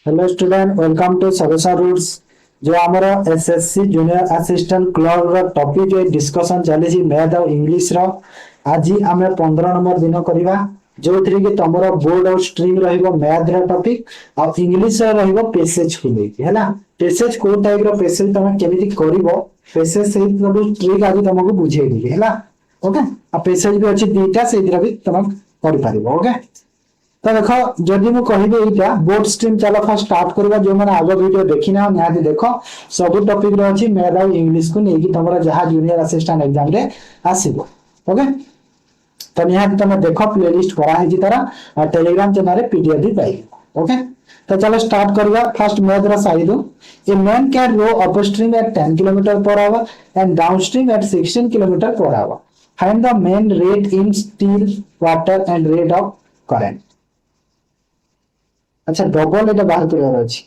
Hello student welcome to सरोसा roots जो आमर एसएससी जूनियर असिस्टेंट क्लब रो टॉपिक जो डिस्कशन चली मैथ और इंग्लिश रो आज आम 15 नंबर दिन करवा जो थी कि तुम बोर्ड और स्ट्रीम रहिबो मैथ रो टॉपिक और इंग्लिश रो रहिबो पैसेज को लेके हैला पैसेज को टाइप रो पैसेज तुम केमिति करिवो पैसेज से सब ट्रिक आज तुमको बुझेई देबी हैला ओके आ पैसेज भी अछि दीटा से भी तुम कर पारिबो ओके। तो देख जदि मु कहबी एटा बोर्ड स्ट्रीम चलो फर्स्ट स्टार्ट करबा जो माने आगो वीडियो देखिना निहाती देखो सब टॉपिक रो अछि मैथ और इंग्लिश को नेकी तमरा जहां जूनियर असिस्टेंट एग्जाम रे आसीबो ओके। तो निहाती तमे देखो प्लेलिस्ट करा है जी तारा और टेलीग्राम चैनल रे पीडीएफ भी पाई ओके। तो चलो स्टार्ट करबा फर्स्ट मैथ रो साइड दो a man can row upstream at 10 kilometre per hour and downstream at 16 kilometre per hour find the man rate in still water and rate of current. अच्छा double এটা বাহার করার আছে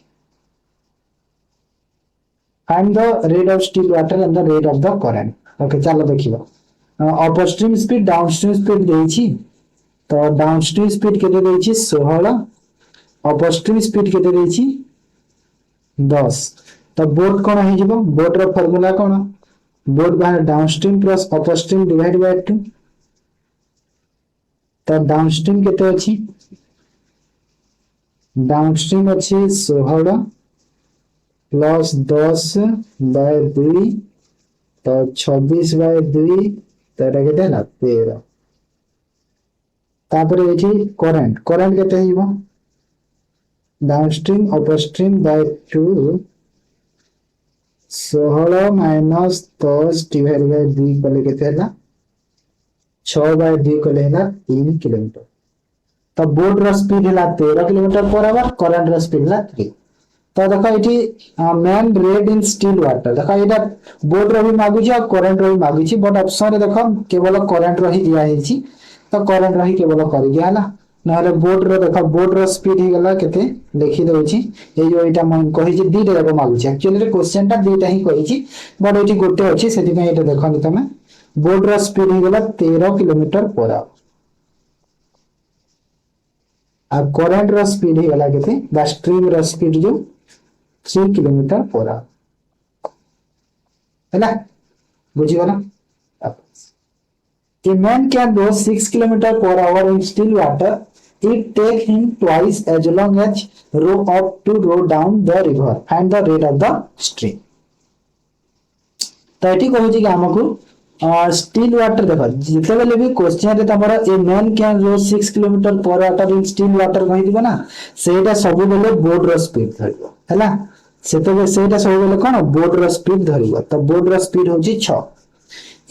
find the rate of still water and the rate of the current okay चलो देखिबा upstream speed downstream speed देइछि तो downstream speed केते देइछि 16 अपस्ट्रीम स्पीड केते देइछि 10 तो बोट कोन हे जिवो बोट रो फार्मूला कोन बोट बाहर downstream plus upstream divide by 2 तो डाउनस्ट्रीम केते अछि डाउनस्ट्रीम अच्छी 16 प्लस 10 बाय 2 तो 26 बाय 2 तो एटा केते ना 13 तापर एठी करंट करंट केते हिबो downstream upstream by 2 16 minus 10 divide by 2 कले केते हैला 6 बाय 2 कले हैला 3 किलोमीटर। तो बोट रो स्पीड हैला 13 kilometre per our current row speed हैला 3। तो देखो ये man rate in still water देखो ये बोर्ड रो भी मागुची और करंट रो भी मागुची बट ऑप्शन रे देखो केवल करंट रो ही दिया हेची तो करंट रो ही केवल कर दिया हला नहले बोर्ड रो देखो बोर्ड रो स्पीड ही गला केते लिखि देउची ए जो एटा मन कहि जे दीटा जाको मागुची एक्चुअली रे क्वेश्चन टा दीटा ही कहिची बट एटी गोटे अछि सेति में एटा देखो तमे बोर्ड रो स्पीड ही गला 13 kilometre per our uh current row speed ही गला केते द स्ट्रीम रो स्पीड जो 3 किलोमीटर पर आवर है बुझी गला। A man can go 6 kilometer per hour in still water. It take him twice as long as row up to row down the river. Find the rate of the stream. तो ये कहूँ कि आमको still water देखो जिते बेले भी question रे तमरा a man can row 6 kilometre per hour in still water कहि दिबो ना सेटा सब बेले बोर्ड रो स्पीड धरिबो हैला सेते सेटा सब बेले कोन बोर्ड रो स्पीड धरिबो तो बोर्ड रो स्पीड होची 6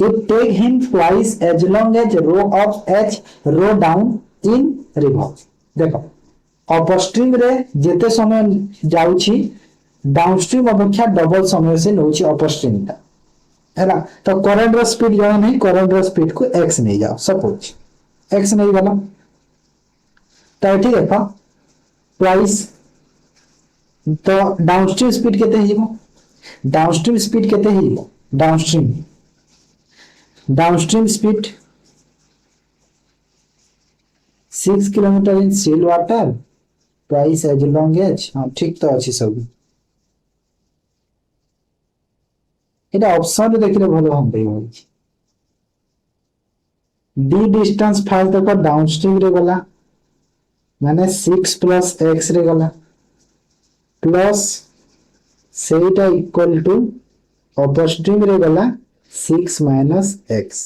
it take him twice as long as row of h row down in river देखो अपस्ट्रीम रे जेते समय जाउची डाउनस्ट्रीम अपेक्षा डबल समय से नउची अपस्ट्रीम ता हैला तो करंट रो स्पीड जाने नहीं करंट रो स्पीड को x नहीं जाओ सपोज x नहीं गला तो ठीक है ट्वाइस तो डाउनस्ट्रीम स्पीड केते हिबो डाउनस्ट्रीम स्पीड केते हिबो downstream speed 6 kilometre in still water twice as long as हां ठीक तो अछि सब एटा ऑप्शन देखले भलो हम देई होई डी डिस्टेंस फास्ट देखो डाउनस्ट्रीम रे गला माने 6 प्लस x रे गला प्लस सेटा इक्वल टू अपस्ट्रीम रे गला 6 माइनस x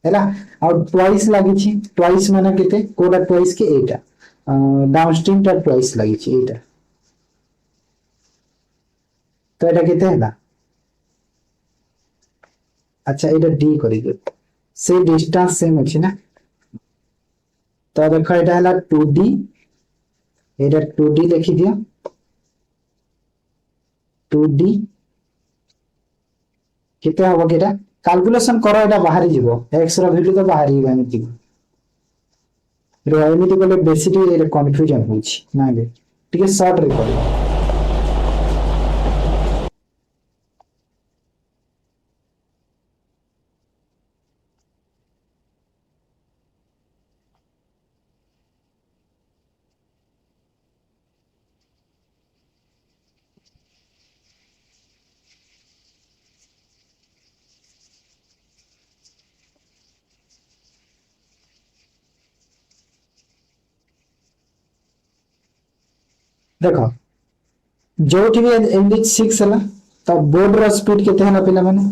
हैला और ट्वाइस लागि छी ट्वाइस माने केते कोडा ट्वाइस के एटा डाउनस्ट्रीम टा ट्वाइस लागि छी एटा तो एटा केते हैला अच्छा एटा डी करि दे से डिस्टेंस सेम अछि ना तो देखो एटा हैला 2d एटा 2d लिखि दियो 2d केते हबो केटा कैलकुलेशन करो एटा बाहरी जीवो x रो वैल्यू तो बाहरी एमिति रो एमिति बोले बेसिकली कंफ्यूजन होछि ना बे ठीक शॉर्ट रे करो देखो जो भी एमडी 6 है तो बोर्ड रो स्पीड केते है पिला माने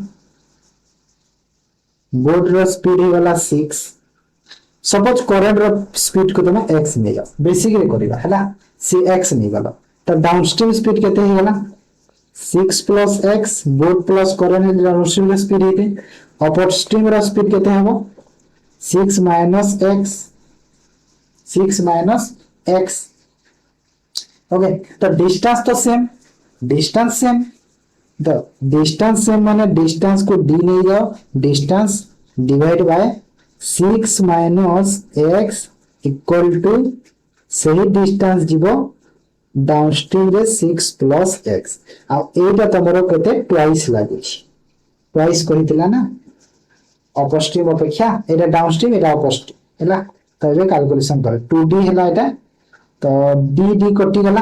बोर्ड रो स्पीड ही वाला 6 सपोज करंट रो स्पीड को तुम x नै जाओ बेसिकली करबा हला सी x नै गलो तो डाउनस्ट्रीम स्पीड केते हे गला 6 plus x boat plus current downstream row speed हेते अपस्ट्रीम रो स्पीड केते हबो 6 minus x 6 minus x okay तो डिस्टेंस तो same distance same the distance same माने डिस्टेंस को d ले जाओ distance divide by 6 minus x equal to सही डिस्टेंस जीवो डाउनस्ट्रीम रे 6 प्लस x आ एटा तमरो केते ट्वाइस लागै छी ट्वाइस कहितला ना अपस्ट्रीम अपेक्षा एटा डाउनस्ट्रीम एटा अपस्ट्रीम हला तो ये कैलकुलेशन कर 2d हला एटा तो d कटि गला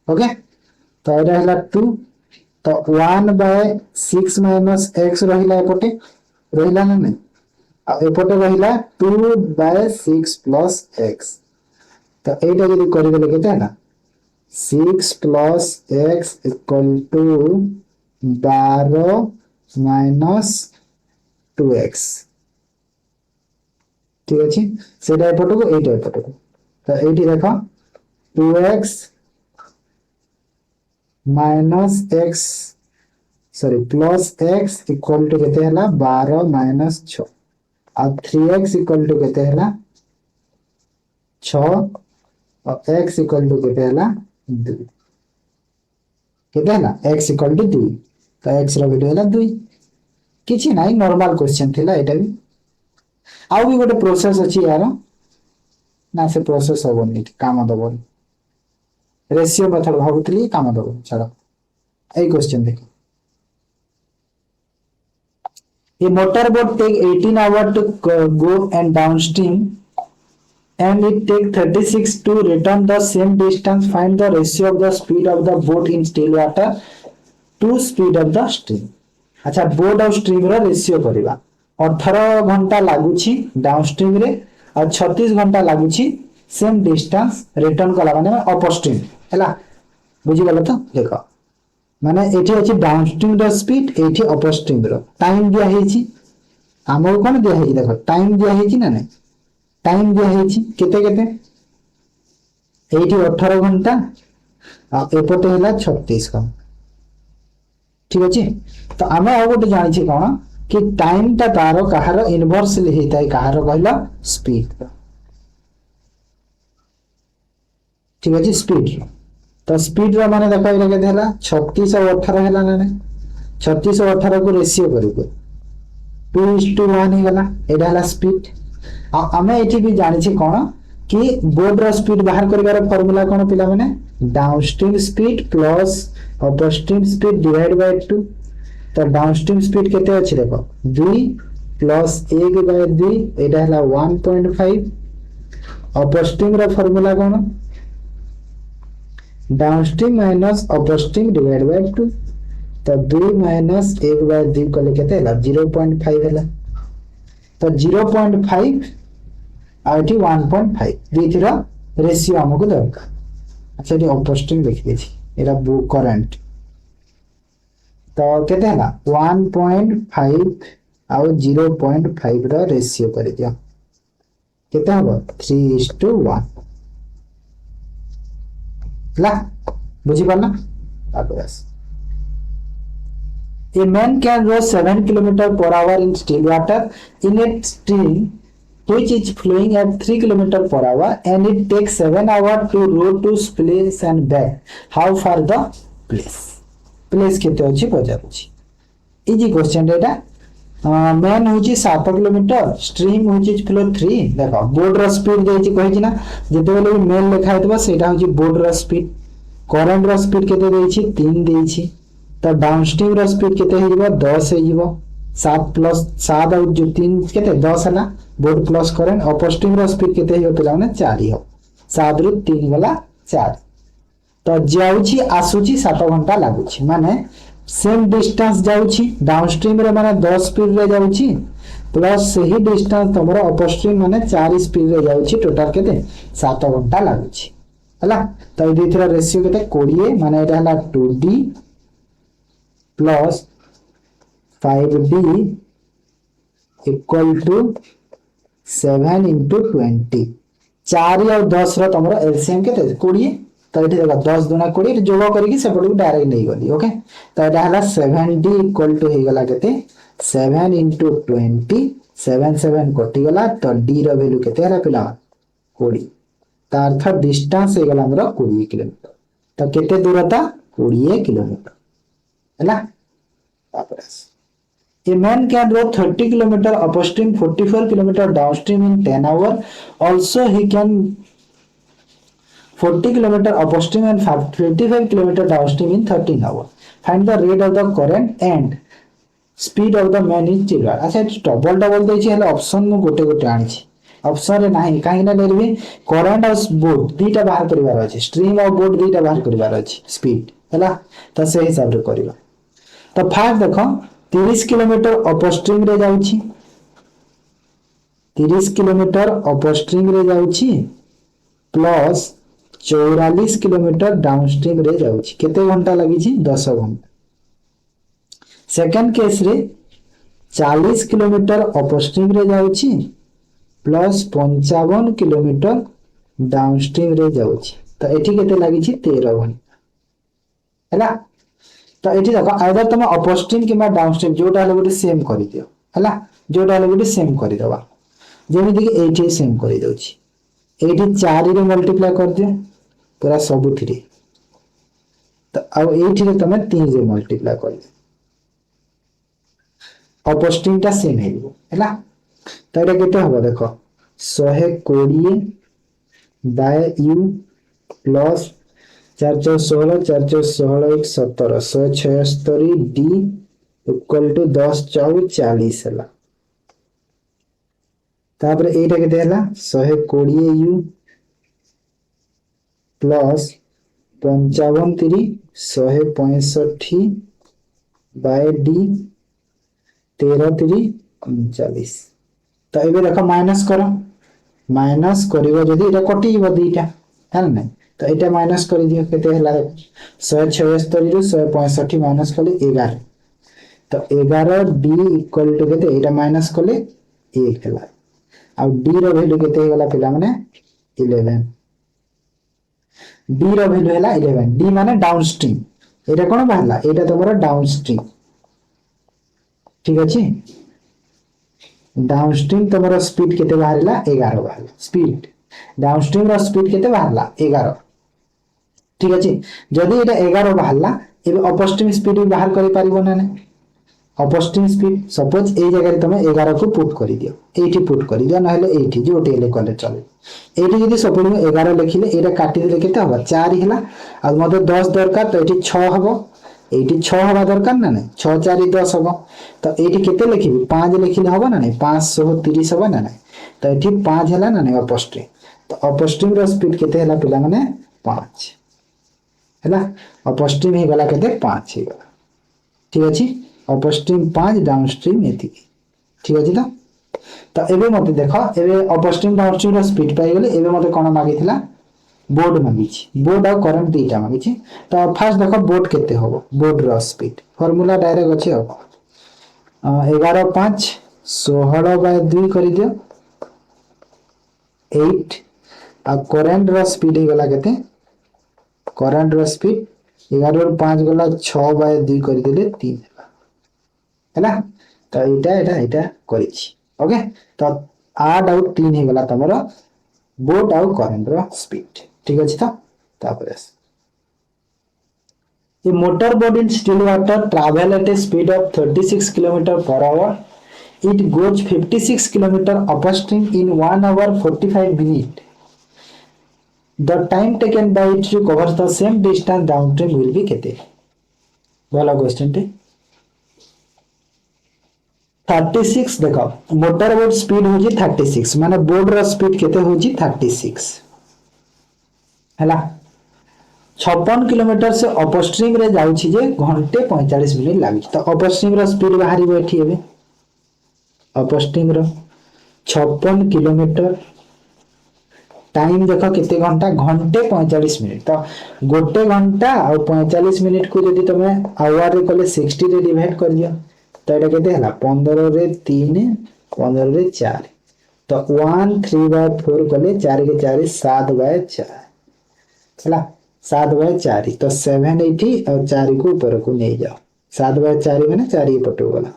ओके तो एटा हला 2 तो 1 बाय 6 माइनस x रहिला एपटे रहिला ना नै आ एपटे रहिला 2 बाय 6 प्लस x तो एटा जदी करिबे केते है ना 6 plus x equal to 12 minus 2x ठीक अछि सेटा एपटे को एटा एपटे को तो एटी देखो 2x minus x sorry plus x equal to केते हला 12 minus 6 uh 3x equal to केते हला 6 और x इक्वल टू केते हला 2 केते हला x इक्वल टू 2 तो x रो वैल्यू हला 2 किछि नाही नॉर्मल क्वेश्चन थिला एटा भी आउ भी गोटे प्रोसेस अछि यार ना से प्रोसेस होबनी काम दबो रेशियो मेथड भाबुतली काम दबो चलो ए क्वेश्चन देखो a motor boat take 18 hours to go and downstream and it take 36 to return the same distance find the ratio of the speed of the boat in still water to speed of the stream अच्छा boat और stream row ratio करबा 18 घंटा लागुची downstream रे और 36 घंटा लागुची same distance return कला माने upstream हैला बुझी गलो तो देखो माने एठी अछि डाउनस्ट्रीम रो स्पीड एठी अपस्ट्रीम रो टाइम दिया हेछि हमो कोन दिया हेछि देखो टाइम दिया हेछि ना नै टाइम दिया हेछि केते केते एठी 18 घंटा आ एपटे हैला 36 घंटा ठीक अछि तो आमे आ गोटे जानि छी कोन कि टाइम ता तारो कहार इनवर्सली हेताय कहार कहला स्पीड ठीक अछि स्पीड तो स्पीड रो माने देखो इला केते हला 36 और 18 हला ना 36 और 18 को रेशियो करिबो 2:1 हे गला एडा हला स्पीड आ हमें एठी भी जानि छी कोन कि बोर्ड रो स्पीड बाहर करबार फार्मूला कोन पिला माने downstream speed plus upstream speed divide by 2 तो डाउनस्ट्रीम स्पीड केते अछि देखो 2 प्लस 1 बाय 2 एडा हला 1.5 अपस्ट्रीम रो फार्मूला कोन downstream minus upstream divide by 2 तो 2 माइनस 1 बाय 2 को लेके तेला 0.5 हैला तो 0.5 आउटी 1.5 दिथिरा रेशियो हमको दरकार अच्छा ये अपस्ट्रीम लिख देछि एरा बुक करंट तो केते हैला 1.5 और 0.5 रा रेशियो कर दिया केते हबो 3:1 ला बुझी पाला बस a man can row 7 km per hour in still water in a stream which is flowing at 3 km per hour and it takes 7 hours to row to place and back how far the place केते अछि पजारुछि easy question data man होची 7 kilometre stream होची flow 3 देखो board रो speed देछि कहि ना जते बेले मेल लिखा हेतबा सेटा होची बोर्ड रो स्पीड करंट रो स्पीड केते देछि 3 देछि तो डाउनस्ट्रीम रो स्पीड केते हेइबो 10 हेइबो 7 प्लस 7 और जो 3 केते 10 हला board plus current upstream row speed केते हेइबो पिला माने 4 हो 7 रु 3 गला 4 तो जाउछि आसुछि 7 घंटा लागुछि माने सेम डिस्टेंस जाउछि डाउनस्ट्रीम रे माने 10 स्पीड रे जाउछि प्लस सही डिस्टेंस तमरो अपस्ट्रीम माने 4 स्पीड रे जाउछि टोटल केते 7 घंटा लागुछि हला तो ये दुईथरा रेशियो केते 20 माने एटा हला 2d plus 5d equal to 7 into 20 4 और 10 रो तमरो एलसीएम केते 20 तो ये देखो 10 दुना 20 जोग करके सेपट को डायरेक्ट नहीं गली ओके तो एटा हला 7d इक्वल टू हे गला केते 7 into 20 7 7 कटि गला तो d रो वैल्यू केते हला पिला 20 ता अर्थ डिस्टेंस हे गला हमरा 20 किलोमीटर तो केते दूरता 20 किलोमीटर हैला तापर A man can row 30 km upstream, 44 km downstream in 10 hours. Also, he can 40 km upstream and 25 km downstream in 13 hours. Find the rate of the current and speed of the man is zero. अच्छा double double देछि हेले option मु गोटे गोटे आनिछि option रे नाही काहे ना लेरबी करंट और बोट दीटा बाहर करिवार अछि स्ट्रीम और बोट दीटा बाहर करिवार अछि स्पीड हैला त से हिसाब रे करिवा तो फास्ट देखो 30 किलोमीटर अपस्ट्रीम रे जाउछि 30 किलोमीटर अपस्ट्रीम रे जाउछि प्लस 44 किलोमीटर डाउनस्ट्रीम रे जाउछि केते घंटा लागि छि 10 घंटा सेकंड केस रे 40 किलोमीटर अपस्ट्रीम रे जाउछि प्लस 55 किलोमीटर डाउनस्ट्रीम रे जाउछि तो एठी केते लागि छि 13 घंटा हैला तो एठी देखो आइदर तुम अपस्ट्रीम किबा डाउनस्ट्रीम जोटा हले गोटे सेम करि दियो हैला जोटा हले गोटे सेम करि दबा जेमिति कि एठी सेम करि दउछि एठी 4 रे मल्टीप्लाई कर दियो पूरा सब थ्री तो अब एठी रे तुम 3 रे मल्टीप्लाई कर दियो अपस्ट्रीम ता सेम हेबो हैला तो एटा केते हबो देखो 120 by u plus 416 416 1 17 176 d equal to 10 4 40 हला तापर एटा केते हला 120 u प्लस 55 3 165 बाय d 13 3 39 तो एबे देखो माइनस करो माइनस करिवो जदी एटा कटि जबो दीटा है ना तो एटा माइनस कर दियो केते हला 176 रु 165 माइनस कले 11 तो 11 d इक्वल टू केते एटा माइनस कले 1 हला आ d रो वैल्यू केते हला पिला माने 11 d रो वैल्यू हला 11 d माने डाउनस्ट्रीम एटा कोन बाहला एटा तमरो डाउनस्ट्रीम ठीक अछि डाउनस्ट्रीम तमरो स्पीड केते बाहरला 11 बाहरला स्पीड डाउनस्ट्रीम रो स्पीड केते बाहरला 11 ठीक अछि जदी एटा 11 बाहरला एबे अपस्ट्रीम स्पीड बाहर करि पारिबो ना ने अपस्ट्रीम स्पीड सपोज ए जगह रे तमे 11 को पुट करि दियो एठी पुट करि दियो नहले एठी जोटे ले कले चले एठी जदी सपोज में 11 लिखिले एटा काटि दिले केते हबो 4 हिला आ मते 10 दरकार तो एठी 6 हबो एठी 6 हबा दरकार ना ने 6 4 10 हबो तो एठी केते लिखिबी 5 लिखिले हबो ना ने 530 हबो ना ने तो एठी 5 हला ना ने अपस्ट्रीम तो अपस्ट्रीम रो स्पीड केते हला पिला माने 5 हैला अपस्ट्रीम ही गला केते 5 ही गला ठीक अछि अपस्ट्रीम 5 डाउनस्ट्रीम एति ठीक अछि तो एबे मते देखो एबे अपस्ट्रीम डाउनस्ट्रीम रो स्पीड पाई गेले एबे मते कोन मागिथिला बोर्ड मागिछि बोर्ड और करंट दीटा मागिछि तो फर्स्ट देखो बोर्ड केते होबो बोर्ड रो स्पीड फार्मूला डायरेक्ट अछि हो 11 5 16 बाय 2 करि दियो 8 आ करंट रो स्पीड हे गला केते करंट रो स्पीड 11 रो 5 गला 6 बाय 2 करि देले 3 हैला तो एटा करिछि ओके तो 8 और 3 हे गला तमरो बोट और करंट रो स्पीड ठीक अछि तापर A motorboat in still water travel at a speed of 36 km per hour. It goes 56 km upstream in 1 hour 45 minutes. The time taken by it to cover the same distance downstream will be kete. वाला question टे 36 देखो motor boat speed हो जी 36 माने boat row speed केते हो जी 36 हैला 56 kilometre से upstream रे जाउछि जे घंटे 45 मिनिट लागि तो अपस्ट्रीम रो स्पीड बाहरी बैठी हेबे अपस्ट्रीम रो 56 किलोमीटर टाइम देख केते घंटा घंटे 45 मिनिट तो गोटे घंटा और 45 मिनिट को जदि तुम आवर रे कले 60 रे डिवाइड कर दियो तो एटा केते हला 15 रे 3 15 रे 4 तो 1/3/4 कले 4 के 4 7/4 हला 7/4 तो 780 और 4 को ऊपर को नहीं जाओ 7/4 माने 4 पटो गला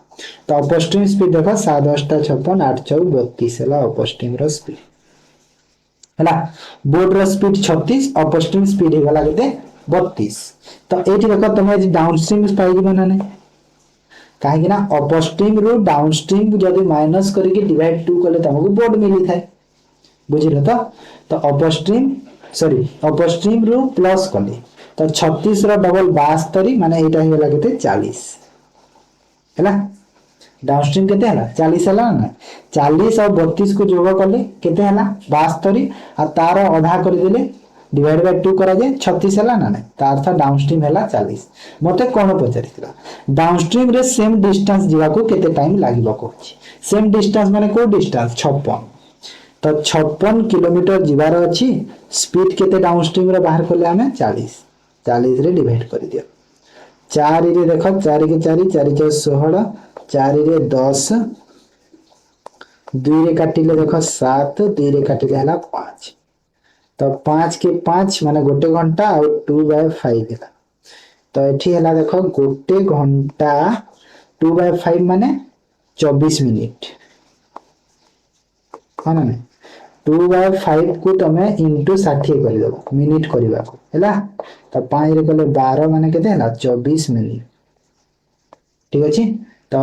तो अपस्ट्रीम स्पीड देखो 7 8 56 8 4 32 हला अपस्ट्रीम रो स्पीड हला बोर्ड रो स्पीड 36 अपस्ट्रीम स्पीड हे गला केते 32 तो एठी देखो तमे डाउनस्ट्रीम पाई कि बनाने काहे ना अपस्ट्रीम रो डाउनस्ट्रीम जदी माइनस करके डिवाइड 2 कले तमको बोर्ड मिली थाए बुझिलो तो अपस्ट्रीम सॉरी अपस्ट्रीम रो प्लस कले तो 36 रो डबल 72 माने एटा हे गला केते 40 हला डाउनस्ट्रीम केते हला 40 हला ना 40 और 32 को जोग कले केते हला 72 आ तार आधा कर देले डिवाइड बाय 2 करा जाय 36 हला ना ता अर्थ डाउनस्ट्रीम हला 40 मते कोन पचारितला डाउनस्ट्रीम रे सेम डिस्टेंस जीवा को केते टाइम लागिबो कहछि सेम डिस्टेंस माने को डिस्टेंस 56 तो 56 किलोमीटर जीवार अछि स्पीड केते डाउनस्ट्रीम रे बाहर करले हमें 40 रे डिवाइड कर दियो 4 रे देखो 4 के 4 4 के 16 4 रे 10 2 रे काटिले देखो 7 2 रे काटिले हला 5 तो 5 के 5 माने गोटे घंटा और 2/5 हला तो एठी हला देखो गोटे घंटा 2/5 माने 24 मिनिट हां ना 2/5 को तमे इनटू 60 कर दो मिनिट करबा को हला तो 5 रे कले 12 माने केते हला 24 मिनिट ठीक अछि तो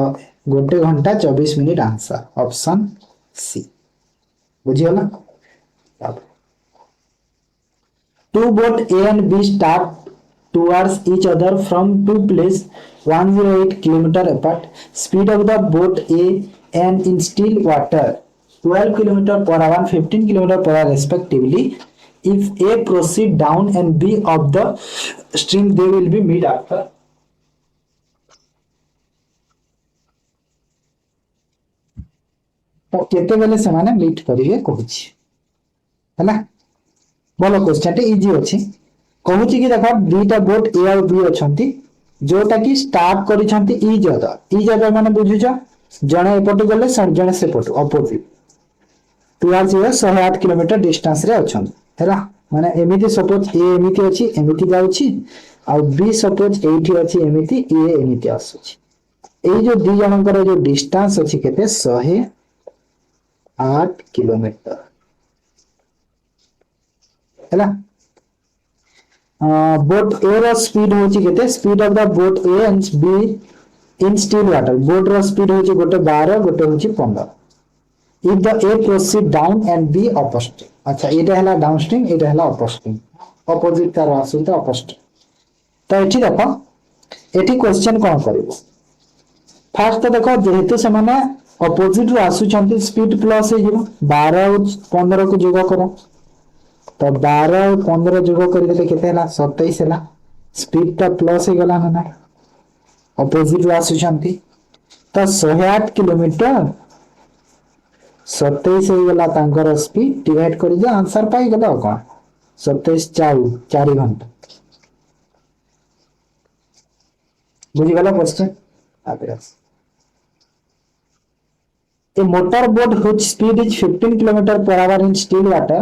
गोटे घंटा 24 मिनिट आंसर ऑप्शन सी बुझियला अब two boat A and B start towards each other from two places 108 km apart. Speed of the boat A and in still water 12 km per hour and 15 km per hour respectively. If A proceed down and B of the stream, they will be meet after. तो केते बेले से माने meet करिवे कहूची हैला बोलो question टे easy अछि कहूची कि देखो दुईटा बोट ए और बी अछंती जोटा कि स्टार्ट करिसंती ई जगह माने बुझुछ जणे एपट गले जणे सेपट अपोजिट टुवर्ड्स ये 108 किलोमीटर डिस्टेंस रे अछन हैला माने एमिति सपोज ए एमिति अछि एमिति जाउछि और बी सपोज एठी अछि एमिति ए एमिति आसुछि ए जो दी जनकर जो डिस्टेंस अछि केते 108 किलोमीटर हैला बोट ए रो स्पीड होची केते speed of the boat A and B in still water boat row speed होची गोटे 12 गोटे होची 15 if the A proceed down and B upstream अच्छा एटा हला डाउनस्ट्रीम एटा हला अपस्ट्रीम अपोजिट तार आसुत अपस्ट्रीम तो एठी देखो एठी क्वेश्चन कोन करबो फर्स्ट तो देखो जेहेतु से माने अपोजिट रो आसु छंती स्पीड प्लस हे जिवो 12 और 15 को जोग करो तो 12 और 15 जोग कर देले केते हला 27 हला स्पीड तो प्लस हे गला ना अपोजिट रो आसु छंती तो 108 किलोमीटर 27 हो गला तांकर स्पीड डिवाइड कर दिया आंसर पाई गला कोन 27 4 घंटा बुझी गला question आबेस A motor boat whose speed is 15 km per hour in still water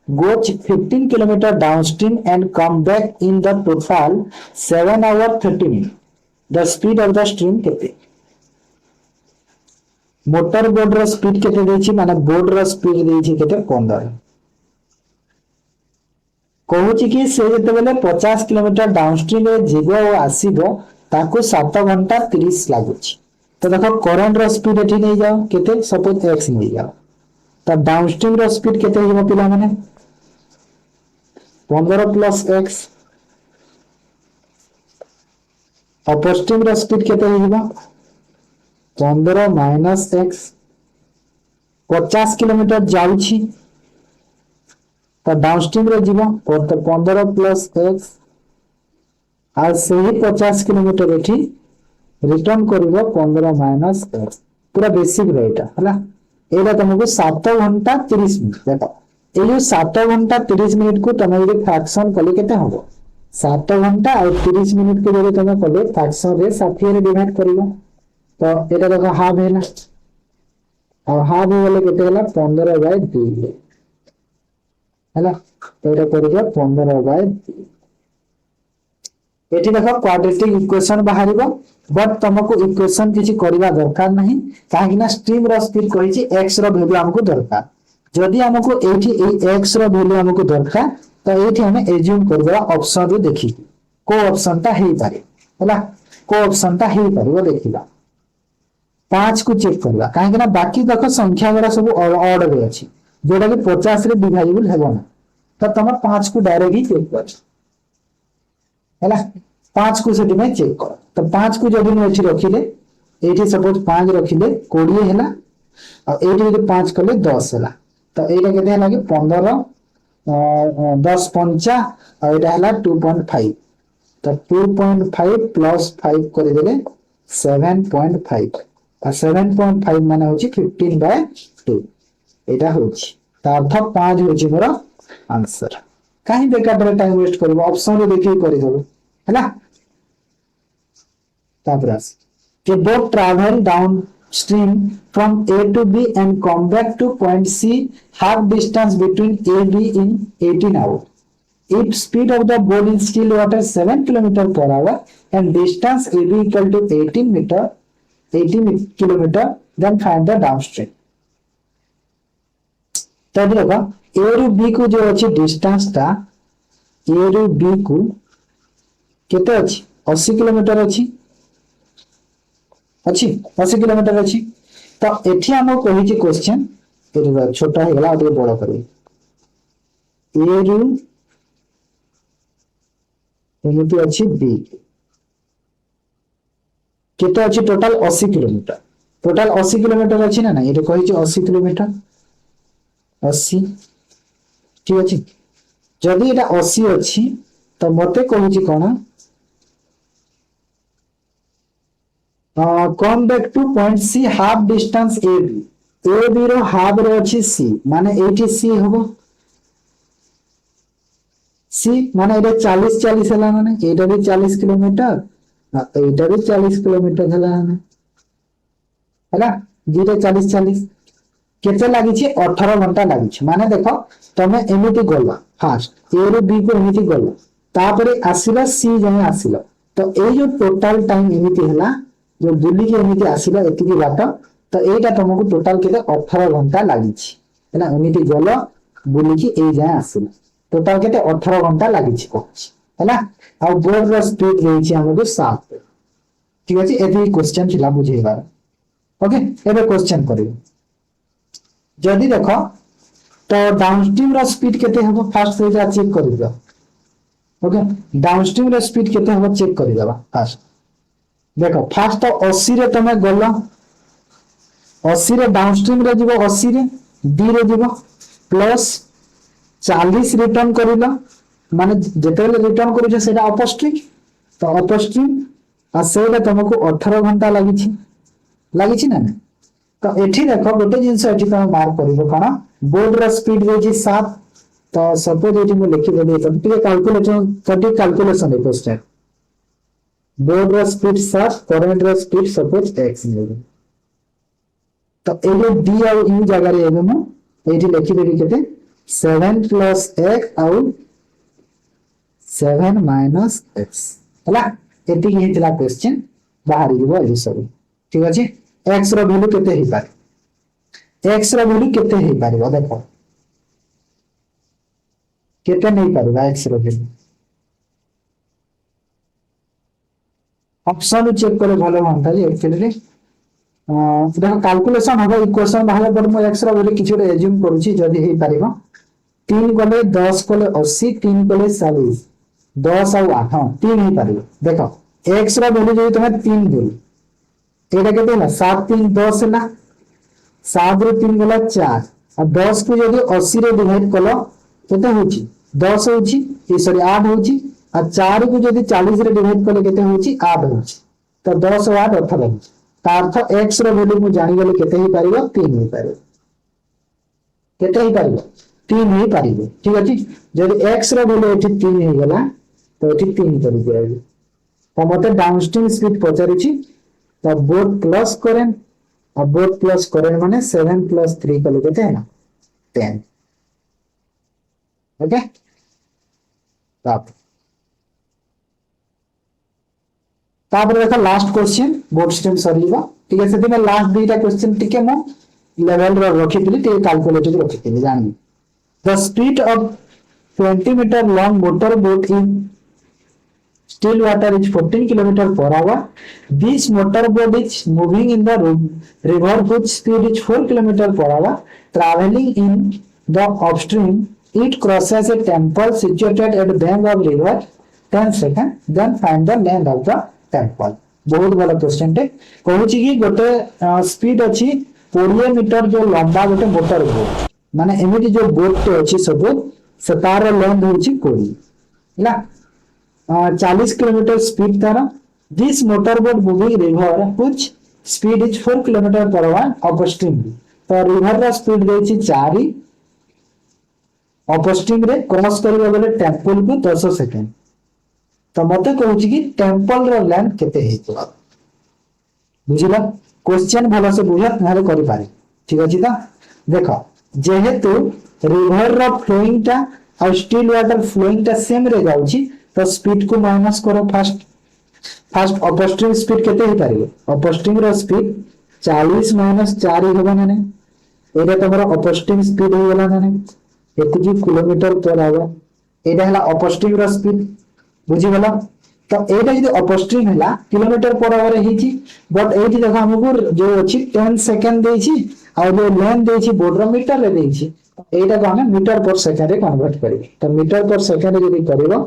goes 15 km downstream and come back in the total 7 hours 30 minutes. The speed of the stream केते motor boat row speed केते देछि माने boat row speed देछि केते 15 कहूची कि से जते बेले 50 किलोमीटर डाउनस्ट्रीम रे जीवो और आसीबो ताको 7 घंटा 30 लागुची तो देखो करंट रो स्पीड एठी नै जाओ केते सपोज x नै जाओ त डाउनस्ट्रीम रो स्पीड केते हिबो पिला माने 15 plus x upstream row speed केते हिबो 15 माइनस x 50 किलोमीटर जाउछि तो डाउनस्ट्रीम रे जीवो और तो 15 प्लस x आ सही 50 किलोमीटर एठी रिटर्न करिवो 15 माइनस x पूरा बेसिक रेट हला एला तुमको 7 घंटा 30 मिनिट देखो ये जो 7 घंटा 30 मिनिट को तुम यदि फ्रैक्शन कले केते हबो 7 घंटा और 30 मिनिट को जब तुम कले फ्रैक्शन रे 60 रे डिवाइड करिवो तो एटा देखो हाफ हैला और हाफ हो गले केते हैला 15/2 हैला तो एटा करियो 15/2 एठी देखो क्वाड्रेटिक इक्वेशन बाहरिबो बट तुमको इक्वेशन किछि करबा दरकार नहीं काहे ना स्ट्रीम रो स्पीड कहि छी x रो वैल्यू हमको दरकार जदि हमको एठी ए x रो वैल्यू हमको दरकार तो एठी हमें एज्यूम करबा ऑप्शन रे देखि को ऑप्शन ता हेई पारे हैला को ऑप्शन ता हेई पारिबो देखिबा 5 को चेक करबा काहे ना बाकी देखो संख्या गुरा सब ऑड रे अछि जोडा कि 50 रे डिवाइडेबल हेबो ना तो तुम 5 को डायरेक्टली चेक कर हैला 5 को सेठी में चेक कर तो 5 को जदि मैं एठी रखिले एठी सपोज 5 रखिले 20 हैला और एठी जदि 5 कले 10 हैला तो एटा केते हैला कि 15 10 पंचा और एटा हैला 2.5 तो 2.5 प्लस 5 कर देले 7.5 और 7.5 माने होची 15/2 एटा होची त अर्थ 5 होची मोर आंसर काहे बेकार टाइम वेस्ट करबो ऑप्शन रे देखि करि देबो हैला तापरास के boat travel down stream from A to B and come back to point C half distance between A B in 18 hours. If speed of the boat in still water 7 km per hour and distance AB equal to 80 kilometer, then find the downstream. तब देखो A रू B को जो अच्छी distance था A रू B को केते अच्छी 80 किलोमीटर अच्छी अच्छी 80 किलोमीटर अच्छी तो एठी हम कहि छी क्वेश्चन एटा छोटा हे गला और बड़ करी ए रू एमिति अच्छी बी केते अच्छी टोटल 80 किलोमीटर टोटल 80 किलोमीटर अच्छी ना एटा कहि छी 80 किलोमीटर 80 ठीक अछि जदि एटा 80 अच्छी तो मते कहि छी कोन come back to point C half distance AB row half रो अछि C माने 80 C होबो C माने एटा 40 40 हला माने एटा भी 40 किलोमीटर एटा भी 40 किलोमीटर हला माने हला जेटा 40 40 केते लागि छी 18 घंटा लागि छी माने देखो तमे एमिति गला फास्ट ए रो बी को एमिति गला तापरे आसीला C जने आसीला तो ए जो टोटल टाइम एमिति हला जो बुली के एमिति आसीला एति की बात तो एटा तुमको टोटल केते 18 घंटा लागि छी हैला एमिति गलो बुली की ए जाय आसीला टोटल केते 18 घंटा लागि छी हैला आ बोर्ड रो स्पीड रही छी हमको 7 ठीक अछि एति क्वेश्चन थिला बुझेबार ओके एबे क्वेश्चन करियो जदी देखो तो डाउनस्ट्रीम रो स्पीड केते हबो फास्ट से जा चेक करि दो ओके डाउनस्ट्रीम रो स्पीड केते हबो चेक करि देबा फास्ट देखो फास्ट तो 80 रे तमे गलो 80 रे डाउनस्ट्रीम रे जीवो 80 रे डी रे जीवो प्लस 40 रिटर्न करिलो माने जेतेले रिटर्न करिछ सेटा अपस्ट्रीम तो अपस्ट्रीम आ सेटा तुमको 18 घंटा लागि छी ना तो एठी देखो गोटे जिंस एठी तमे मार्क करिवो काना बोर्ड रो स्पीड रे जी 7 तो सपोज एठी मु लिखि देबे तो टिके कैलकुलेशन है क्वेश्चन बोर्ड रो स्पीड 7 करंट रो स्पीड सपोज x नेबे तो एलो d और u जगह रे एबे मु एठी लिखि देबी केते 7 plus x और 7 minus x हला एति ही तला क्वेश्चन बाहर जीवो ए सब ठीक अछि x रो वैल्यू केते ही पारे x रो वैल्यू केते ही पारे देखो केते नहीं पारे x रो वैल्यू ऑप्शन चेक करे भलो होंता जे एक्चुअली रे देखो कैलकुलेशन हो इक्वेशन बाहर पर मु x रो वैल्यू किछु एज्यूम करूची जदी हे पारिबो 3 गले 10 गले 80 3 गले 40 10 और 8 3 ही पारिबो देखो x रो वैल्यू जदी तुमे 3 देल एटा केते ना 7 3 10 ना 7 रे 3 गला 4 और 10 को जदी 80 रे डिवाइड कलो केते होची 10 होची ए सॉरी 8 होची और 4 को जदी 40 रे डिवाइड कले केते होची 8 होची तो 10 और 8 18 होची ता अर्थ x रो वैल्यू मु जानि गेले केते ही पारिबो 3 ही पारिबो केते ही पारिबो तीन ही पारिबो ठीक अछि जदि x रो वैल्यू एठी 3 हे गेला तो एठी 3 कर दिया तो मते डाउनस्ट्रीम स्पीड पचारिछि तो बोथ प्लस करेंट और बोथ प्लस करेंट माने 7 + 3 कले केते है ना 10 ओके तब तापर देखो लास्ट क्वेश्चन बोर्ड स्ट्रीम सरीबा ठीक है सेति में लास्ट दुईटा क्वेश्चन टिके मो लेवल रो रखितली टिके कैलकुलेटर रखितली जानि the speed of 20 meter long motor boat in still water is 14 kilometer per hour. This motor boat is moving in the river whose speed is 4 kilometer per hour. Traveling in the upstream, it crosses a temple situated at the bank of river. 10 seconds. Then find the length of the temple. बहुत बड़ा question टे कहूँ कि गोटे speed अच्छी 20 metre जो लंबा गोटे मोटर बोट माने एमिति जो बोट टे अच्छी सब से तार लेंथ होची 20 ହେଲା 40 किलोमीटर स्पीड तार this motor boat moving river which speed is 4 kilometre per our upstream तो रिवर रा स्पीड देछि 4 अपस्ट्रीम रे क्रॉस करबा बेले टेम्पल को 10 सेकंड तो मते कहूची कि टेम्पल रा लेंथ केते हेतबा बुझिला क्वेश्चन भलो से बुझत नारे करि पारे ठीक अछि त देखो जेहेतु रिवर रो फ्लोइंग टा और स्टिल वाटर फ्लोइंग टा सेम रे जाउची तो स्पीड को माइनस करो फर्स्ट अपस्ट्रीम स्पीड केते हे पारिबो अपस्ट्रीम रो स्पीड 40 - 4 होबा माने एटा तमरा अपस्ट्रीम स्पीड हो गेला माने 1 किलोमीटर पर आवर एटा हला अपस्ट्रीम रो स्पीड बुझी गेला तो एटा जदी अपस्ट्रीम हला किलोमीटर पर आवर हेची बट एठी देखो हमको जो अछि 10 सेकंड देछि और जो लेंथ देछि बोर्ड रो मीटर रे देछि एटा को हमें मीटर पर सेकंड रे कन्वर्ट करिवे तो मीटर पर सेकंड रे यदि करिवो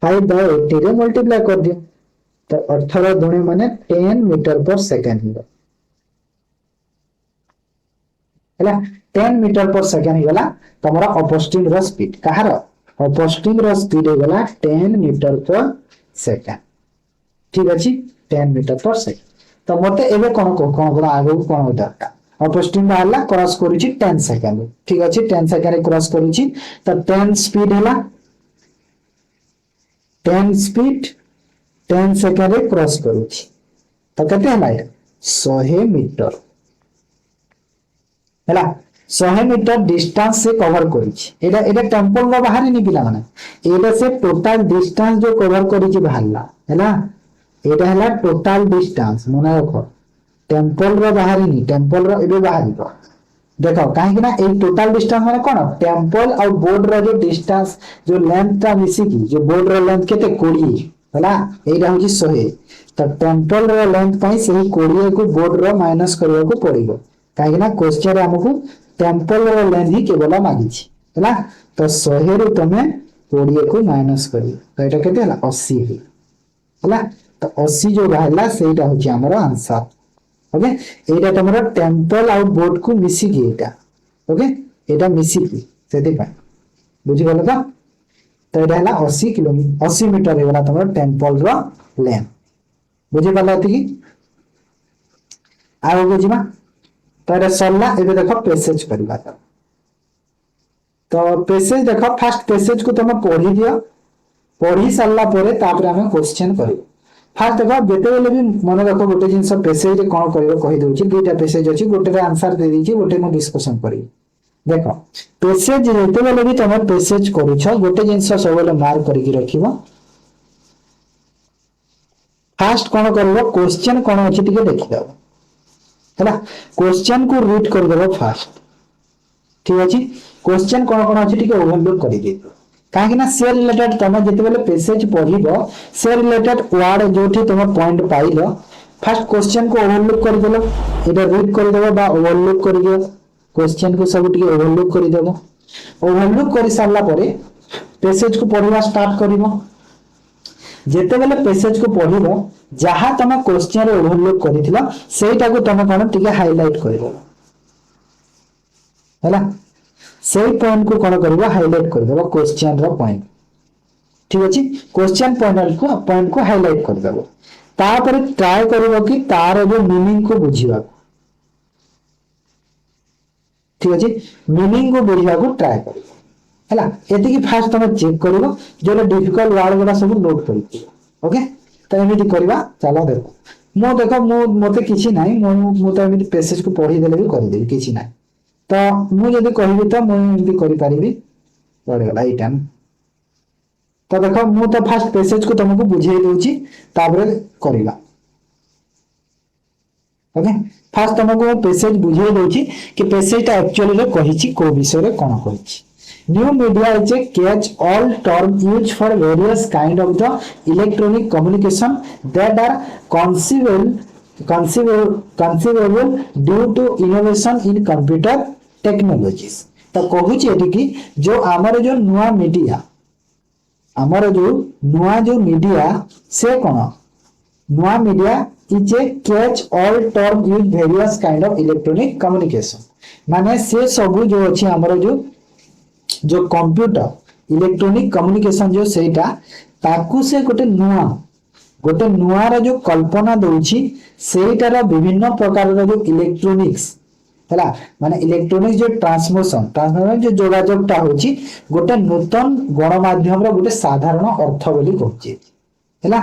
5/80 रे मल्टीप्लाई कर दियो तो 18 गुणे माने 10 मीटर पर सेकंड हिबो हला 10 मीटर पर सेकंड हिगला तमरा अपस्ट्रीम रो स्पीड कहार अपस्ट्रीम रो स्पीड हिगला 10 मीटर पर सेकंड ठीक अछि 10 मीटर पर सेकंड तो मते एबे कोन आगो कोन दरकार अपस्ट्रीम बाहरला क्रॉस करूची 10 सेकंड ठीक अछि 10 सेकंड क्रॉस करूची तो 10 स्पीड हला 10 स्पीड 10 सेकंड रे क्रॉस करूची तो कते हला 100 मीटर हला 100 मीटर डिस्टेंस से कवर करूची एटा टेम्पल रो बाहर नि पिला माने एटा से टोटल डिस्टेंस जो कवर करूची बाहरला हला एटा हला टोटल डिस्टेंस मने रखो टेम्पल रो बाहर नि टेम्पल रो एबे बाहर को देखो काहे कि ना ए टोटल डिस्टेंस माने कोन टेम्पल और बोर्ड रो जो डिस्टेंस जो लेंथ ता मिसी की जो बोर्ड रो लेंथ केते 20 हला एटा होची 100 तो टेम्पल रो लेंथ पई सही 20 को बोर्ड रो माइनस करबा को पड़िबो काहे कि ना क्वेश्चन हमको टेम्पल रो लेंथ ही केवल मागी छी हला तो 100 रो तमे 20 को माइनस करियो तो एटा केते हला 80 हला तो 80 जो रहला सेटा होची हमर आंसर ओके एटा तमरा टेम्पल और बोर्ड को मिसी की एटा ओके एटा मिसी की सेति पा बुझि गलो तो एटा हला 80 किलोमीटर 80 मीटर हेला तमरा टेम्पल रो लेंथ बुझि गलो कि आगो बुझिबा तो एटा सरला एबे देखो पैसेज करबा तो पैसेज देखो फर्स्ट पैसेज को तुम पढ़ी दियो पढ़ी सारला परे तापर हम क्वेश्चन करियो फर्स्ट देखो जेते बेले भी मन रखो गोटे जिंस पैसेज रे कोन करियो कहि दोछि दुईटा पैसेज अछि गोटे रे आंसर दे दी छी गोटे में डिस्कशन करी देखो पैसेज जेते बेले भी तुम पैसेज करूछ गोटे जिंस सब बेले मार्क करि रखिबो फर्स्ट कोन करबो क्वेश्चन कोन अछि टिके देखि दबो हैला क्वेश्चन को रीड कर देबो फर्स्ट ठीक अछि क्वेश्चन कोन अछि टिके ओवरलुक करि देबो काहे कि ना से रिलेटेड तमे जते बेले पैसेज पढिबो से रिलेटेड वर्ड जोठी तमे पॉइंट पाइलो फर्स्ट क्वेश्चन को ओवरलुक कर देलो एटा रीड कर देबो बा ओवरलुक कर दियो क्वेश्चन को सब टिके ओवरलुक कर देबो ओवरलुक कर सारला परे पैसेज को पढिबा स्टार्ट करिवो जेते बेले पैसेज को पढिबो जहां तमे क्वेश्चन रे ओवरलुक करिथिलो सेटा को तमे कोन टिके हाइलाइट करबो हैला सेही पॉइंट को कोन करबो हाइलाइट कर देबो क्वेश्चन रो पॉइंट ठीक अछि क्वेश्चन पॉइंट को हाइलाइट कर देबो तापर ट्राई करबो कि तार जो मीनिंग को बुझिबा ठीक अछि मीनिंग को बुझिया को ट्राई कर हैला एति की फास्ट तुम चेक करिवो जो डिफिकल्ट वर्ड गुडा सब नोट करि ओके तो एमिति करबा चलो देखो मो देखो मते किछि नाही मो तो एमिति पैसेज को पढी देले भी कर देबी किछि नाही तो मु जदी कहबी तो मु एमिति करि परिबी पड़े गला एटा तो देखो मु तो फास्ट पैसेज को तुमको बुझाई दोची ताबरे करिला ओके फास्ट तुमको पैसेज बुझाई दोची कि पैसेज ता एक्चुअली रे कहिची को विषय रे कोन कहिची New media is a catch-all term used for various kind of the electronic communication that are conceivable due to innovation in computer technologies. तो कहूची एटी कि जो आमर जो नुआ मीडिया आमर जो नुआ जो मीडिया से कोन नुआ media is a catch-all term used various kind of electronic communication माने से सब जो अछि आमर जो कंप्यूटर इलेक्ट्रॉनिक कम्युनिकेशन जो सेटा ताकू से गोटे नुआ रा जो कल्पना दोछि सेटार विभिन्न प्रकार रा जो इलेक्ट्रॉनिक्स हैला माने इलेक्ट्रॉनिक्स जो ट्रांसमिशन जो जोगाजोगटा होछि गोटे नूतन गणमाध्यम रो गोटे साधारण अर्थ बोली कहछि हैला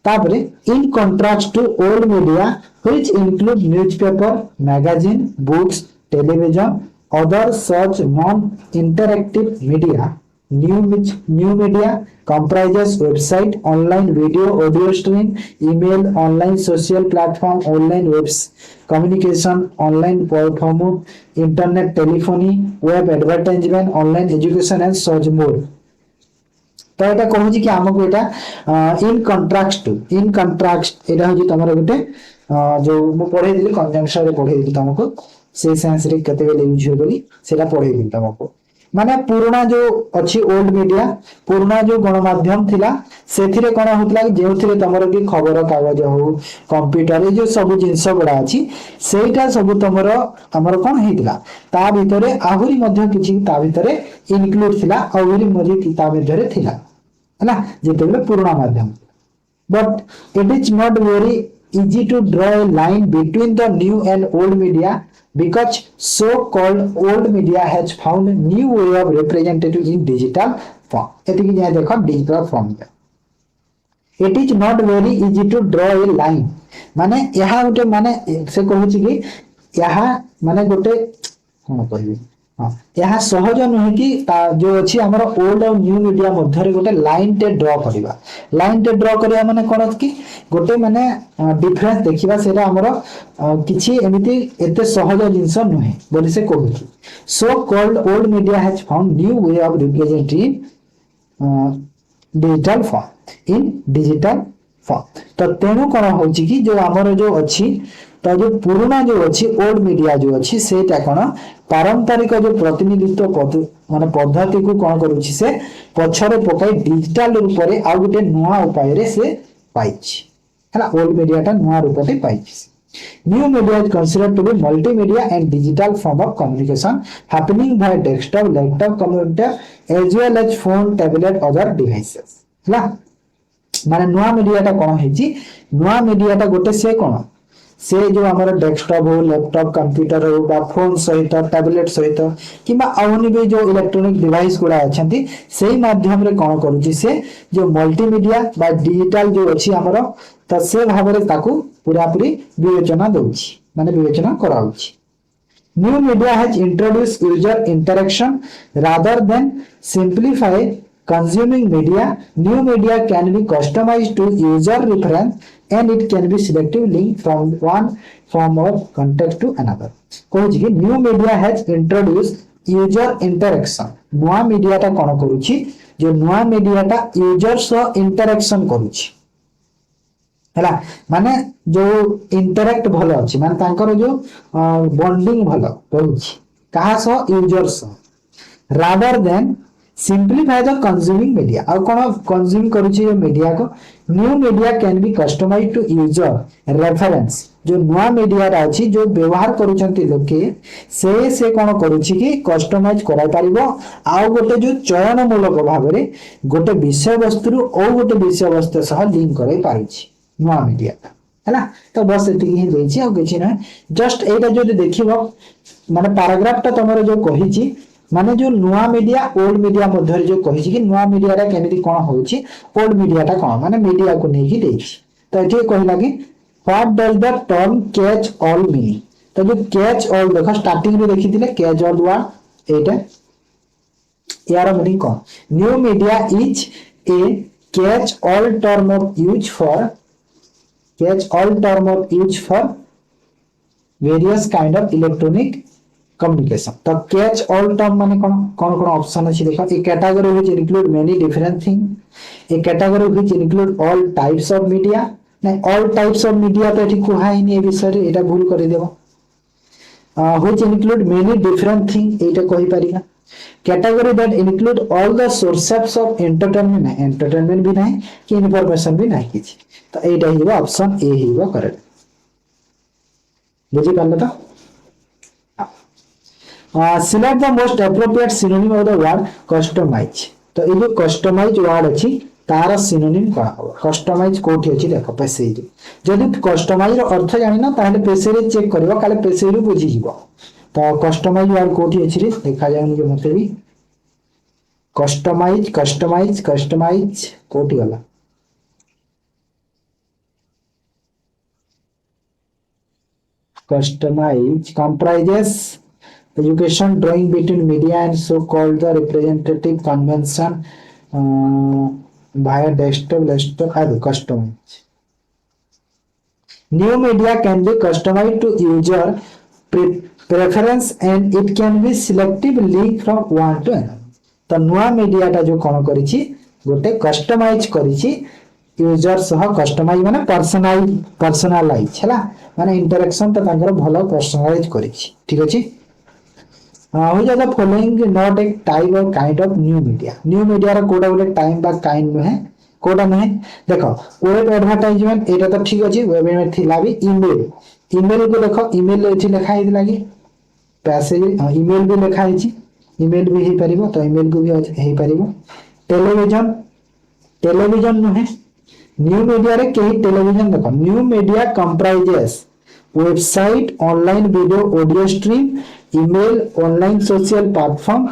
तापरे in contrast to old media which include newspaper magazine books television other such non-interactive media new media comprises website online video audio stream email online social platform online webs communication online platform internet telephony web advertisement online education and such more तो एटा कहू कि हमको एटा in contrast एटा हो तमरो गोटे जो मु पढे दिली कंजंक्शन रे पढे दिली तुमको से सेंस रे कते बेले यूज हो बोली सेटा पढे दिली तुमको माने पुराना जो अछि ओल्ड मीडिया पुराना जो गणमाध्यम थिला सेथिरे कोन होतला कि जेउथिरे तमरो कि खबर कागज हो कंप्यूटर जो सब जिंस बडा अछि सेटा सब तमरो हमर कोन हेतिला ता भितरे आहुरी मध्ये किछि ता भितरे इनक्लूड थिला आहुरी मध्ये ता भितरे थिला हैला जेतेबेले पुराना माध्यम but it is not very easy to draw a line between the new and old media because so-called old media has found a new way of representative in digital form. एतिकी जे देखो digital form में it is not very easy to draw a line माने यहाँ गोटे माने से कहूची कि यहाँ माने गोटे कोन कहबी हां यहाँ सहज नहे कि जो अछि हमर ओल्ड और न्यू मीडिया मध्य रे गोटे लाइन टे ड्रा करिया माने कोन कि गोटे माने डिफरेंस देखिबा सेरा हमर किछि एमिति एते सहज जिंस नहे बोली से कहू so called old media has found new way of representing digital form तो तेनु कोन होछि कि जो हमर जो अछि तो जो पुराना जो अछि ओल्ड मीडिया जो अछि सेटा कोन पारंपरिक जो प्रतिनिधित्व माने पद्धति को कोन करूछि से पछरे पकाई डिजिटल रूप रे आ गुटे नुवा उपाय रे से पाइछि हला ओल्ड मीडिया टा नुवा रूप रे पाइछि new media is considered to be multimedia and digital form of communication happening by desktop laptop computer as well as phone tablet other devices हला माने नुवा मीडिया टा कोन हेछि नुवा मीडिया टा गोटे से कोन से जो हमारा डेस्कटॉप हो लैपटॉप कंप्यूटर हो बा फोन सहित टैबलेट सहित किबा आउनी भी जो इलेक्ट्रॉनिक डिवाइस गुडा अछंती सेही माध्यम रे कोन करूची से जो मल्टीमीडिया बा डिजिटल जो अछि हमरो त से भाबरे ताकू पूरा पूरी विवेचना दउची माने विवेचना कराउची new media has introduce user interaction rather than simplify consuming media new media can be customized to user reference and it can be selective link from one form of context to another कहूची कि new media has introduced user interaction नया media टा कोन करूची जो नया media टा user सो interaction करूची हला माने जो इंटरैक्ट भलो अछि माने तांकर जो बॉन्डिंग भलो रहूची कहा so user so rather than simplify the consuming media और कोन कंज्यूम करूची मीडिया को new media can be customised to user reference जो नया मीडिया रा अछि जो व्यवहार करूचंती लोके से कोन करूची कि कस्टमाइज कराय परिबो आ गोटे जो चयन मूलक भाव रे गोटे विषय वस्तु और गोटे विषय वस्तु सह लिंक कराय पारिछि नया मीडिया हैला। तो बस एति ही देछि आ किछि ना जस्ट एटा जो देखिबो माने पैराग्राफ ता तमरो जो कहिछि माने जो नुआ मीडिया ओल्ड मीडिया मध्य जो कहिछि कि नुआ मीडिया रा केमिति कोन होछि ओल्ड मीडिया ता कोन माने मीडिया को नेकी देछि। तो एठी कहला कि what does the term catch all mean. तो जो कैच ऑल देखो स्टार्टिंग रे देखिथिले कैच ऑल वर्ड एटा यार meaning cone new media is a catch all term of use for catch all term of use for various kind of electronic communication। तो catch all term माने कौन कौन कौन option अछि देखो A category which include many different thing A category which include all types of media नहीं all types of media तो एठी कुहा ही नहीं ए विषय एटा भूल कर देबो which include many different thing एटा कहि परिना category that include all the sources of entertainment भी नहीं कि इंफॉर्मेशन भी नहीं किछि। तो एटा हिबो ऑप्शन ए हिबो करेक्ट बुझि पाले तो select the most appropriate synonym of the word customise. तो ए जो कस्टमाइज वर्ड अछि तार सिनोनिम का हो कस्टमाइज कोठी अछि देखो पेसेज जदि कस्टमाइज रो अर्थ जानि ना ताहले पेसेज चेक करबो काले पेसेज बुझि जिवो। तो कस्टमाइज वर्ड कोठी अछि रे देखा जाउनी जो मते भी कस्टमाइज कस्टमाइज कस्टमाइज कोठी गला customize comprises education drawing between media and so called the representative convention via desktop customize new media can be customized to user preference and it can be selective link from one to another। तो नुआ media टा जो कोन करिछि गोटे customise करिछि user सह customise माने personalise हैला माने interaction त तांकर भलो पर्सनलाइज करिछि ठीक अछि। हो जा the following not a type और काइंड ऑफ न्यू मीडिया रा कोडा बोले टाइम बा काइंड नहे कोडा नहे देखो वेब एडवर्टाइजमेंट एटा तो ठीक अछि वेब में थिला भी ईमेल को देखो ईमेल एथि लिखा हे लागी पैसेज ईमेल भी लिखा हे ईमेल भी हे परिबो तो ईमेल को भी हे परिबो टेलीविजन नहे न्यू मीडिया रे केही टेलीविजन देखो new media comprises website online video audio stream email online social platform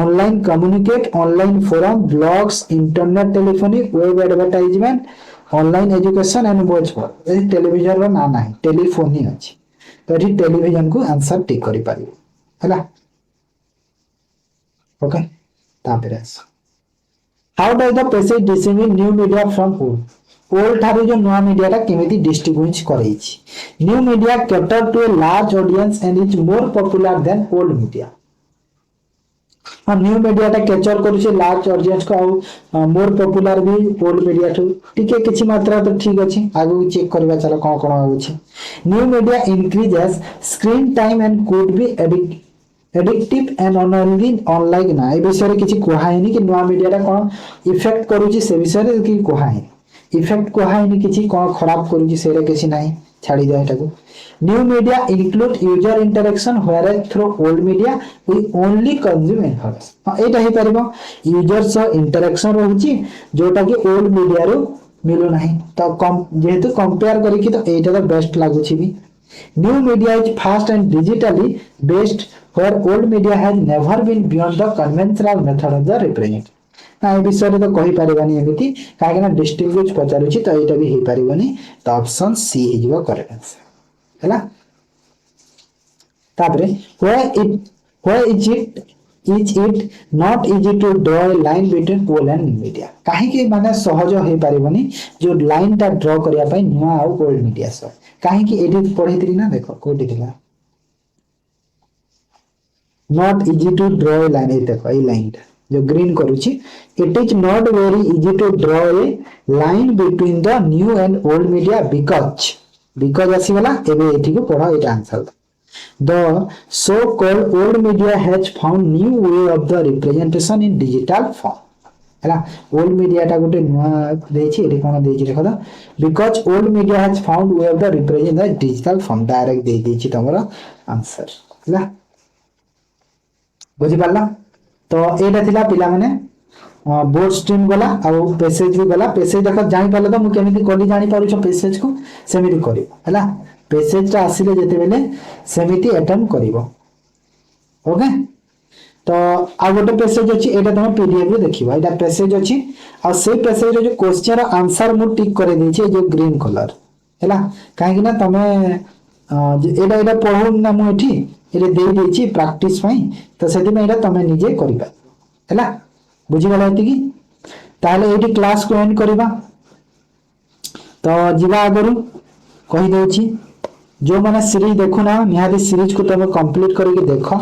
online communicate online forum blogs internet telephony web advertisement online education and watch for a television रो ना नाही telephony अछि तो एठी television को answer tick करि पारिबो हैला okay तापरे how does the passage distinguish new media from old ठारू जो नुआ मीडिया टा केमिति डिस्टिंग्विश करैछि new media cater to a large audience and is more popular than old media. हां न्यू मीडिया टा कैप्चर करू छै लार्ज ऑडियंस को मोर पॉपुलर भी ओल्ड मीडिया ठू टिके किछि मात्रा तो ठीक अछि आगु चेक करबा चलो कोन कोन होय छै new media increases screen time and could be addictive and unlike ना ए विषय किछि कोहाइनी कि नुआ मीडिया टा कोन इफेक्ट करू छै से विषय कि कोहाइ इफेक्ट कोहाइनी किछि कोन खराब करू छै सेरे किछि नाही छाड़ी दे एटाको new media include user interaction where through old media we only consume information हां एटा ही परबो यूजर से इंटरेक्शन रहउची जोटा कि ओल्ड मीडिया रो मिलो नाही तो कम जेहेतु कंपेयर करी कि तो एटा तो बेस्ट लागु छी भी new media is fast and digitally based where old media has never been beyond the conventional method of the represent ना ए विषय रे तो कहि परिबानी एमिति काहे ना डिस्टिंग्विश पचारुची तो एटा भी हे परिबनी तो ऑप्शन सी हिजबो करेक्ट आंसर हैला तापरे where is it not easy to draw a line between old and new media काहे कि माने सहज हे परिबनी जो लाइन ता ड्रा करिया पई नुवा आ ओल्ड मीडिया सो काहे कि एडिट पढितरी ना देखो कोठी दिला not easy to draw a line ए देखो ए लाइन जो ग्रीन करूची it is not very easy to draw a line between the new and old media because आसीगला एबे एठी को पढा एटा answer the so called old media has found new way of the representation in digital form हैला old media टा गोटे नुवा देछि एठी कोन देछि देखो तो because old media has found way of the represent the digital form direct दे देछि तमरा आंसर हैला बुझि पाला तो एटा थिला पिला माने बोर्ड स्ट्रीम गला आउ पैसेज भी गला पैसेज देख जानि पाले तो मु केमिति कोली जानि पारुछ पैसेज को सेमिति करिवो हला पैसेज टा आसीले जेते बेले सेमिति अटेम्प्ट करिवो ओके तो आ गोटे पैसेज अछि एटा तुम पीडीएफ रे देखिबो एटा पैसेज अछि आ से पैसेज रे जो क्वेश्चन आंसर मु टिक करे दै छै जो ग्रीन कलर हला काहे कि ना तमे एटा एटा पढू ना मु एठी एरे देई दै छी प्रैक्टिस पई तो सेति में एटा तमे निजे करिबा हला बुझी गला एति की ताले एठी क्लास को एंड करिबा तो जीवा आगरु कहि दउ छी जो माने सीरीज देखो ना निहाती सीरीज को तमे कंप्लीट करके देखो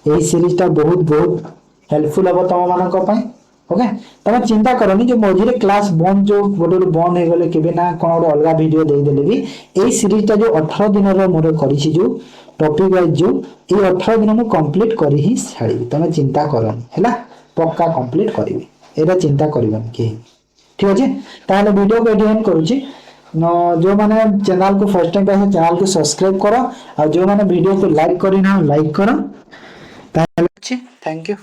एही सीरीज टा बहुत बहुत हेल्पफुल हो तम मानक पई ओके तमे चिंता करनी जो मझिरे क्लास बंद जो गोटे बंद हे गले केबे ना कोन और अलगा वीडियो दे देले भी एही सीरीज टा जो 18 दिन रो मोर करी छी जो टॉपिक वाइज जो ए 18 दिन मु कंप्लीट करी ही छाड़ी तमे चिंता करनी हैला पक्का कंप्लीट करिवि एरा चिंता करबन के ठीक अछि ताले वीडियो को एडिट करूची न जो माने चैनल को फर्स्ट टाइम पे चैनल को सब्सक्राइब करो और जो माने वीडियो को लाइक करी ना लाइक करो ताले थैंक यू